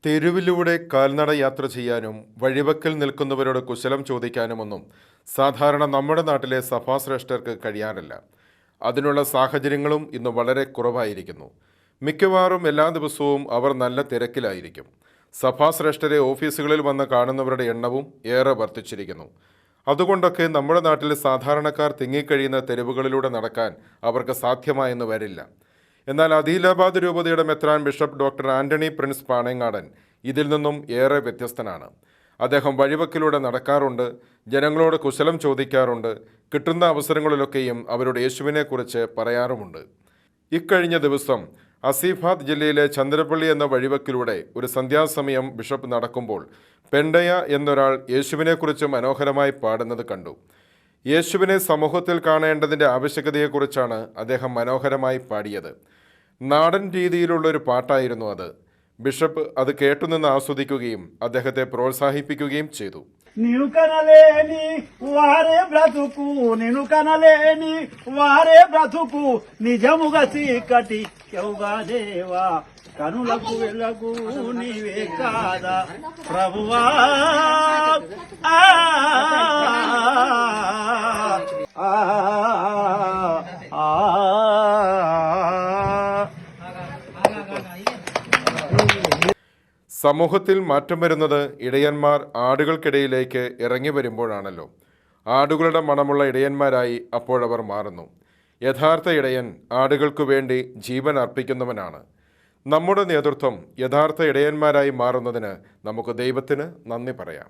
തെരുവിലൂടെ കാൽനട യാത്ര ചെയ്യാനും വഴിവക്കിൽ നിൽക്കുന്നവരോട് കുശലം ചോദിക്കാനുമൊന്നും സാധാരണ നമ്മുടെ നാട്ടിലെ സഭാശ്രേഷ്ഠർക്ക് കഴിയാറില്ല. അതിനുള്ള സാഹചര്യങ്ങളും ഇന്ന് വളരെ കുറവായിരിക്കുന്നു. മിക്കവാറും എല്ലാ ദിവസവും അവർ നല്ല തിരക്കിലായിരിക്കും. സഭാശ്രേഷ്ഠരെ ഓഫീസുകളിൽ വന്ന് കാണുന്നവരുടെ എണ്ണവും ഏറെ വർദ്ധിച്ചിരിക്കുന്നു. അതുകൊണ്ടൊക്കെ നമ്മുടെ നാട്ടിലെ സാധാരണക്കാർ തിങ്ങിക്കഴിയുന്ന തെരുവുകളിലൂടെ നടക്കാൻ അവർക്ക് സാധ്യമായെന്ന് വരില്ല. എന്നാൽ അദീലാബാദ് രൂപതയുടെ മെത്രാൻ bishop doctor Antony Prince Panengadan ഇതിൽ നിന്നും ഏറെ വ്യത്യസ്തനാണ്. അദ്ദേഹം വഴിവക്കിലൂടെ നടക്കാറുണ്ട്, ജനങ്ങളോട് കുശലം ചോദിക്കാറുണ്ട്, കിട്ടുന്ന അവസരങ്ങളിലൊക്കെയും അവരോട് യേശുവിനെക്കുറിച്ച് പറയാറുമുണ്ട്. ഇക്കഴിഞ്ഞ ദിവസം അസീഫാദ് ജില്ലയിലെ ചന്ദ്രപ്പള്ളി എന്ന വഴിവക്കിലൂടെ ഒരു സന്ധ്യാസമയം ബിഷപ്പ് നടക്കുമ്പോൾ പെണ്ടയ എന്നൊരാൾ യേശുവിനെക്കുറിച്ച് മനോഹരമായി പാടുന്നത് കണ്ടു. യേശുവിനെ സമൂഹത്തിൽ കാണേണ്ടതിൻ്റെ ആവശ്യകതയെക്കുറിച്ചാണ് അദ്ദേഹം മനോഹരമായി പാടിയത്. നാടൻ രീതിയിലുള്ളൊരു പാട്ടായിരുന്നു അത്. ബിഷപ്പ് അത് കേട്ടുനിന്ന് ആസ്വദിക്കുകയും അദ്ദേഹത്തെ പ്രോത്സാഹിപ്പിക്കുകയും ചെയ്തു. నిన్ను కనలేని వారే బ్రతుకు, నిన్ను కనలేని వారే బ్రతుకు, నిజముగా చీకటి చెవుగా దేవా, కనులకు వెలుగు నీవే కాదా ప్రభువా. സമൂഹത്തിൽ മാറ്റം വരുന്നത് ഇടയന്മാർ ആടുകൾക്കിടയിലേക്ക് ഇറങ്ങി വരുമ്പോഴാണല്ലോ. ആടുകളുടെ മണമുള്ള ഇടയന്മാരായി അപ്പോഴവർ മാറുന്നു. യഥാർത്ഥ ഇടയൻ ആടുകൾക്കു വേണ്ടി ജീവൻ അർപ്പിക്കുന്നവനാണ്. നമ്മുടെ നേതൃത്വം യഥാർത്ഥ ഇടയന്മാരായി മാറുന്നതിന് നമുക്ക് ദൈവത്തിന് നന്ദി പറയാം.